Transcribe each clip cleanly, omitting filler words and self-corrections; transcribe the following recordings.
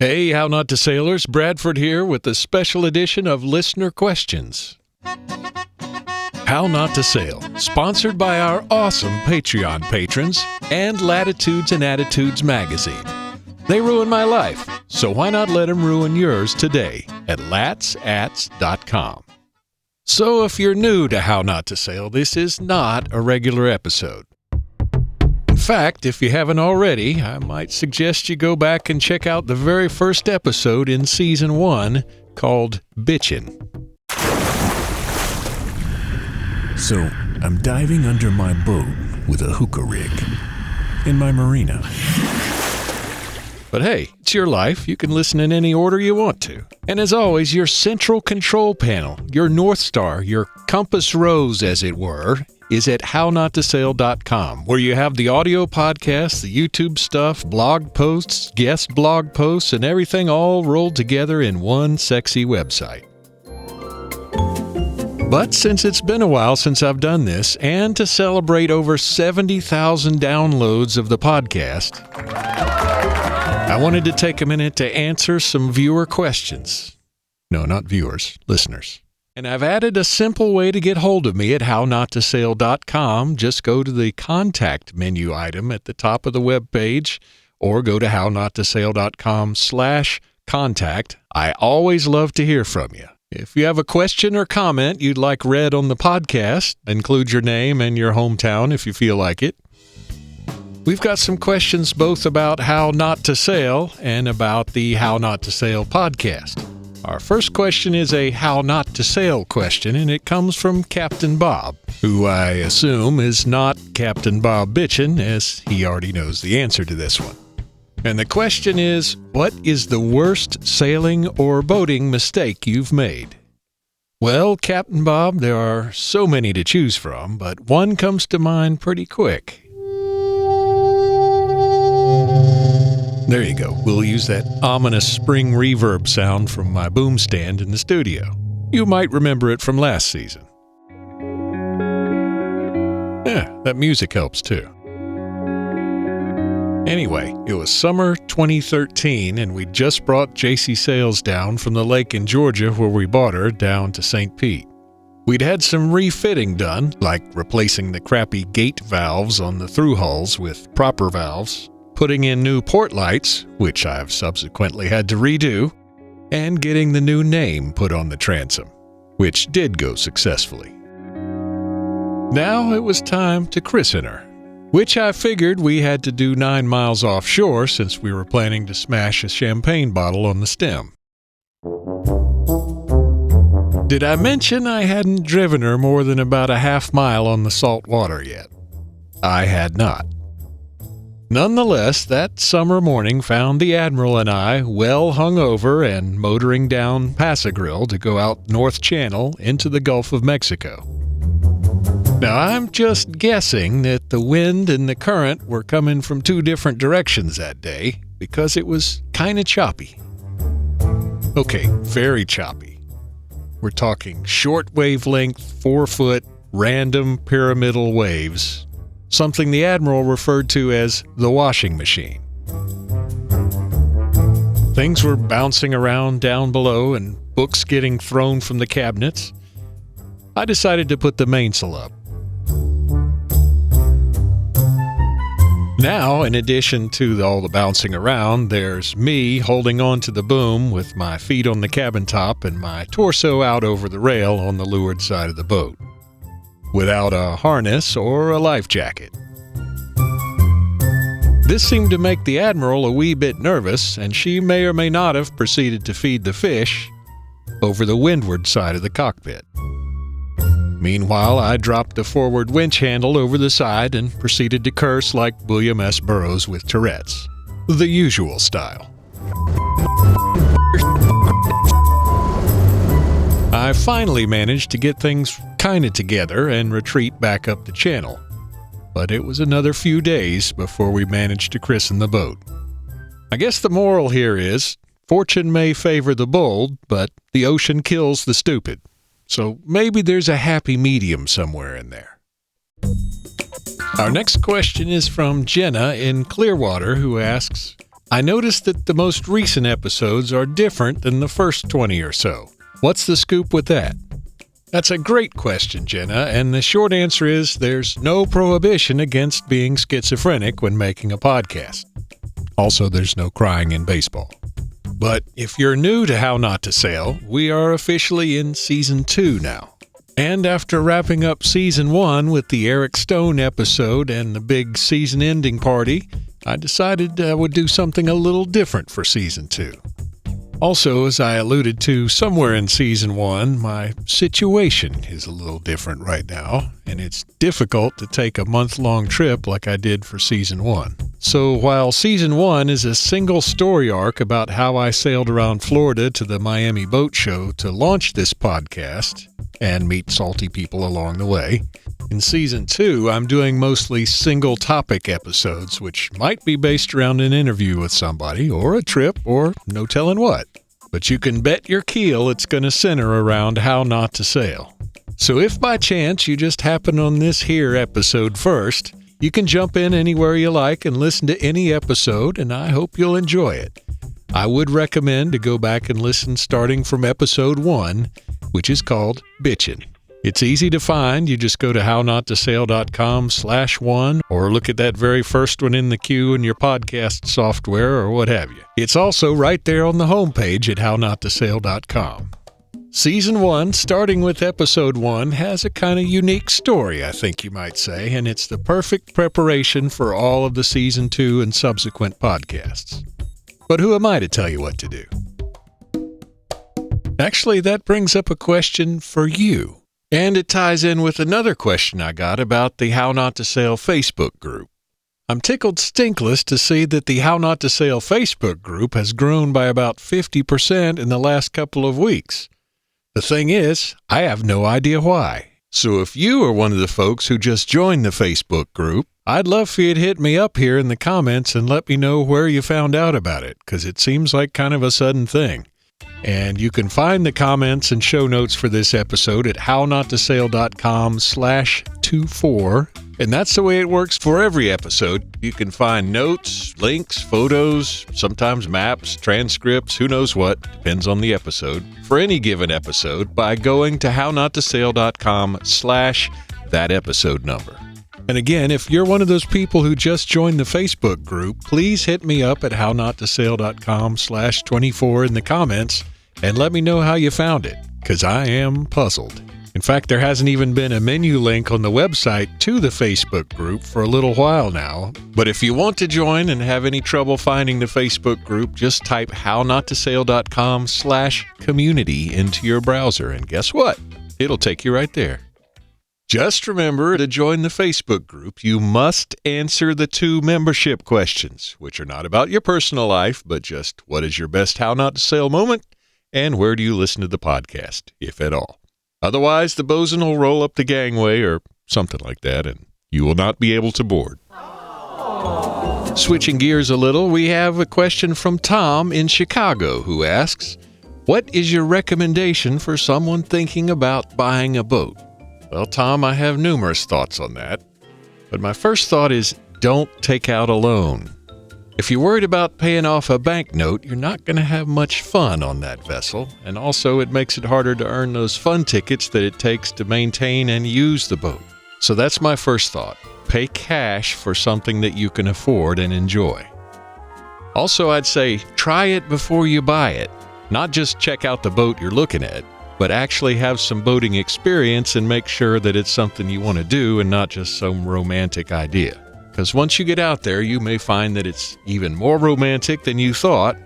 Hey, How Not to Sailors, Bradford here with a special edition of Listener Questions. How Not to Sail, sponsored by our awesome Patreon patrons and Latitudes and Attitudes magazine. They ruin my life, so why not let them ruin yours today at latsats.com. So if you're new to How Not to Sail, this is not a regular episode. In fact, if you haven't already, I might suggest you go back and check out the very first episode in Season 1 called Bitchin'. So, I'm diving under my boat with a hookah rig in my marina. But hey, it's your life. You can listen in any order you want to. And as always, your central control panel, your North Star, your compass rose, as it were, is at hownottosail.com, where you have the audio podcasts, the YouTube stuff, blog posts, guest blog posts, and everything all rolled together in one sexy website. But since it's been a while since I've done this, and to celebrate over 70,000 downloads of the podcast, I wanted to take a minute to answer some viewer questions. No, not viewers, listeners. And I've added a simple way to get hold of me at hownottosail.com. Just go to the contact menu item at the top of the web page, or go to hownottosail.com/contact. I always love to hear from you. If you have a question or comment you'd like read on the podcast, include your name and your hometown if you feel like it. We've got some questions both about How Not to Sail and about the How Not to Sail podcast. Our first question is a How Not to Sail question, and it comes from Captain Bob, who I assume is not Captain Bob Bitchin', as he already knows the answer to this one. And the question is, what is the worst sailing or boating mistake you've made? Well, Captain Bob, there are so many to choose from, but one comes to mind pretty quick. There you go. We'll use that ominous spring reverb sound from my boom stand in the studio. You might remember it from last season. Yeah, that music helps too. Anyway, it was summer 2013, and we just brought JC Sails down from the lake in Georgia where we bought her down to St. Pete. We'd had some refitting done, like replacing the crappy gate valves on the through hulls with proper valves, putting in new port lights, which I've subsequently had to redo, and getting the new name put on the transom, which did go successfully. Now it was time to christen her, which I figured we had to do 9 miles offshore since we were planning to smash a champagne bottle on the stem. Did I mention I hadn't driven her more than about a half mile on the salt water yet? I had not. Nonetheless, that summer morning found the Admiral and I well hungover and motoring down Pass-a-Grille to go out North Channel into the Gulf of Mexico. Now, I'm just guessing that the wind and the current were coming from 2 different directions that day because it was kind of choppy. Okay, very choppy. We're talking short wavelength, 4-foot, random pyramidal waves. Something the Admiral referred to as the washing machine. Things were bouncing around down below and books getting thrown from the cabinets. I decided to put the mainsail up. Now, in addition to all the bouncing around, there's me holding on to the boom with my feet on the cabin top and my torso out over the rail on the leeward side of the boat, without a harness or a life jacket. This seemed to make the Admiral a wee bit nervous, and she may or may not have proceeded to feed the fish over the windward side of the cockpit. Meanwhile, I dropped the forward winch handle over the side and proceeded to curse like William S. Burroughs with Tourette's. The usual style. I finally managed to get things kinda together and retreat back up the channel, but it was another few days before we managed to christen the boat. I guess the moral here is, fortune may favor the bold, but the ocean kills the stupid. So maybe there's a happy medium somewhere in there. Our next question is from Jenna in Clearwater, who asks, I noticed that the most recent episodes are different than the first 20 or so. What's the scoop with that? That's a great question, Jenna, and the short answer is there's no prohibition against being schizophrenic when making a podcast. Also, there's no crying in baseball. But if you're new to How Not to Sail, we are officially in Season 2 now. And after wrapping up Season 1 with the Eric Stone episode and the big season ending party, I decided I would do something a little different for Season 2. Also, as I alluded to somewhere in Season 1, my situation is a little different right now, and it's difficult to take a month-long trip like I did for Season 1. So while Season 1 is a single story arc about how I sailed around Florida to the Miami Boat Show to launch this podcast and meet salty people along the way, in Season 2, I'm doing mostly single-topic episodes, which might be based around an interview with somebody, or a trip, or no telling what. But you can bet your keel it's going to center around How Not to Sail. So if by chance you just happen on this here episode first, you can jump in anywhere you like and listen to any episode, and I hope you'll enjoy it. I would recommend to go back and listen starting from episode 1, which is called Bitchin'. It's easy to find. You just go to hownottosail.com/1 or look at that very first one in the queue in your podcast software or what have you. It's also right there on the homepage at hownottosail.com. Season 1, starting with episode 1, has a kind of unique story, I think you might say, and it's the perfect preparation for all of the Season 2 and subsequent podcasts. But who am I to tell you what to do? Actually, that brings up a question for you. And it ties in with another question I got about the How Not to Sail Facebook group. I'm tickled stinkless to see that the How Not to Sail Facebook group has grown by about 50% in the last couple of weeks. The thing is, I have no idea why. So if you are one of the folks who just joined the Facebook group, I'd love for you to hit me up here in the comments and let me know where you found out about it, because it seems like kind of a sudden thing. And you can find the comments and show notes for this episode at hownottosail.com/24. And that's the way it works for every episode. You can find notes, links, photos, sometimes maps, transcripts, who knows what, depends on the episode, for any given episode by going to hownottosail.com/that episode number. And again, if you're one of those people who just joined the Facebook group, please hit me up at hownottosail.com/24 in the comments and let me know how you found it, because I am puzzled. In fact, there hasn't even been a menu link on the website to the Facebook group for a little while now. But if you want to join and have any trouble finding the Facebook group, just type hownottosail.com/community into your browser, and guess what? It'll take you right there. Just remember, to join the Facebook group, you must answer the 2 membership questions, which are not about your personal life, but just what is your best How Not to Sail moment, and where do you listen to the podcast, if at all. Otherwise, the bosun will roll up the gangway or something like that, and you will not be able to board. Switching gears a little, we have a question from Tom in Chicago, who asks, what is your recommendation for someone thinking about buying a boat? Well, Tom, I have numerous thoughts on that, but my first thought is don't take out a loan. If you're worried about paying off a bank note, you're not going to have much fun on that vessel, and also it makes it harder to earn those fun tickets that it takes to maintain and use the boat. So that's my first thought. Pay cash for something that you can afford and enjoy. Also, I'd say try it before you buy it. Not just check out the boat you're looking at, but actually have some boating experience and make sure that it's something you want to do and not just some romantic idea. Because once you get out there, you may find that it's even more romantic than you thought,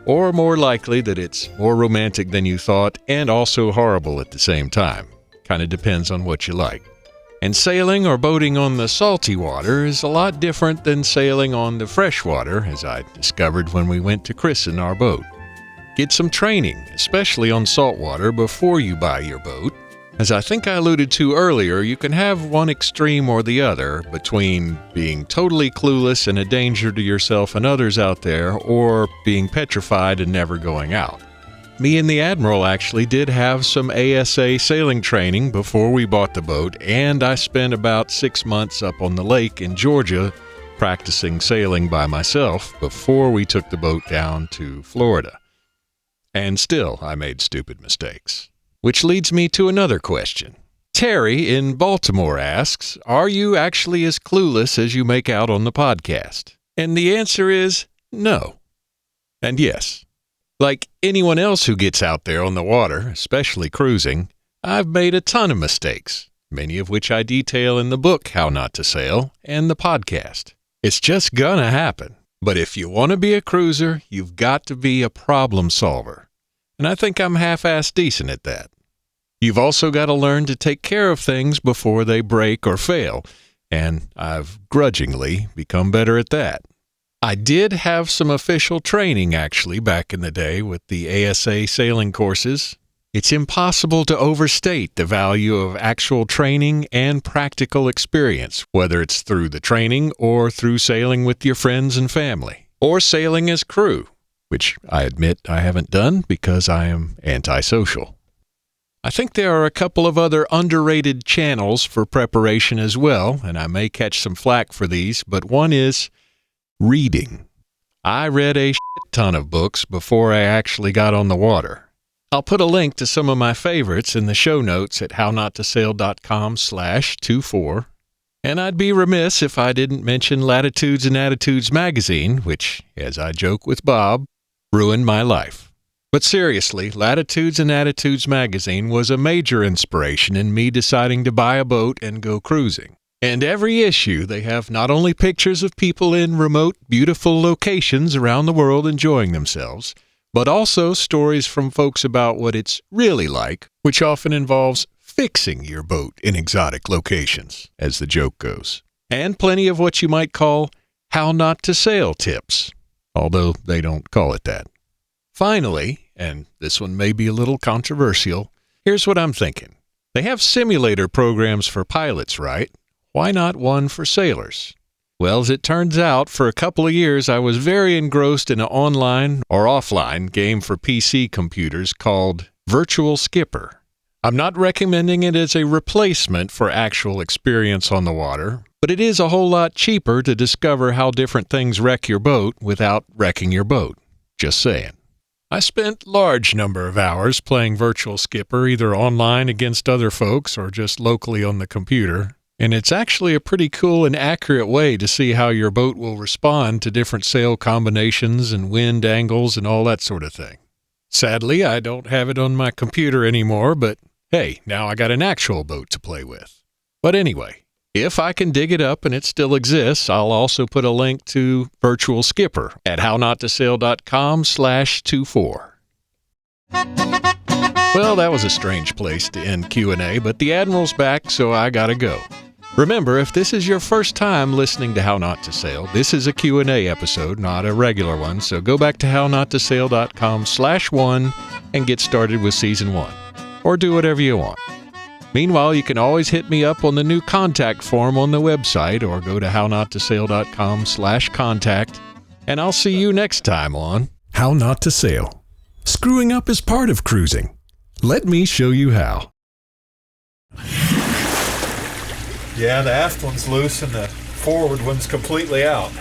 or more likely that it's more romantic than you thought and also horrible at the same time. Kind of depends on what you like. And sailing or boating on the salty water is a lot different than sailing on the fresh water, as I discovered when we went to christen our boat. Get some training, especially on saltwater, before you buy your boat. As I think I alluded to earlier, you can have one extreme or the other between being totally clueless and a danger to yourself and others out there, or being petrified and never going out. Me and the Admiral actually did have some ASA sailing training before we bought the boat, and I spent about 6 months up on the lake in Georgia practicing sailing by myself before we took the boat down to Florida. And still, I made stupid mistakes. Which leads me to another question. Terry in Baltimore asks, are you actually as clueless as you make out on the podcast? And the answer is no. And yes. Like anyone else who gets out there on the water, especially cruising, I've made a ton of mistakes, many of which I detail in the book How Not to Sail and the podcast. It's just gonna happen. But if you want to be a cruiser, you've got to be a problem solver. And I think I'm half-assed decent at that. You've also got to learn to take care of things before they break or fail, and I've grudgingly become better at that. I did have some official training, actually, back in the day with the ASA sailing courses. It's impossible to overstate the value of actual training and practical experience, whether it's through the training or through sailing with your friends and family, or sailing as crew, which I admit I haven't done because I am antisocial. I think there are a couple of other underrated channels for preparation as well, and I may catch some flack for these, but one is reading. I read a shit ton of books before I actually got on the water. I'll put a link to some of my favorites in the show notes at hownottosail.com/24, and I'd be remiss if I didn't mention Latitudes and Attitudes magazine, which, as I joke with Bob, ruined my life. But seriously, Latitudes and Attitudes magazine was a major inspiration in me deciding to buy a boat and go cruising. And every issue, they have not only pictures of people in remote, beautiful locations around the world enjoying themselves, but also stories from folks about what it's really like, which often involves fixing your boat in exotic locations, as the joke goes. And plenty of what you might call how not to sail tips, although they don't call it that. Finally, and this one may be a little controversial, here's what I'm thinking. They have simulator programs for pilots, right? Why not one for sailors? Well, as it turns out, for a couple of years I was very engrossed in an online or offline game for PC computers called Virtual Skipper. I'm not recommending it as a replacement for actual experience on the water, but it is a whole lot cheaper to discover how different things wreck your boat without wrecking your boat. Just saying. I spent large number of hours playing Virtual Skipper either online against other folks or just locally on the computer, and it's actually a pretty cool and accurate way to see how your boat will respond to different sail combinations and wind angles and all that sort of thing. Sadly, I don't have it on my computer anymore, but hey, now I got an actual boat to play with. But anyway, if I can dig it up and it still exists, I'll also put a link to Virtual Skipper at hownottosail.com/24. Well, that was a strange place to end Q&A, but the Admiral's back, so I gotta go. Remember, if this is your first time listening to How Not to Sail, this is a Q&A episode, not a regular one, so go back to hownottosail.com/1 and get started with Season 1. Or do whatever you want. Meanwhile, you can always hit me up on the new contact form on the website or go to hownottosail.com/contact, and I'll see you next time on How Not to Sail. Screwing up is part of cruising. Let me show you how. Yeah, the aft one's loose and the forward one's completely out.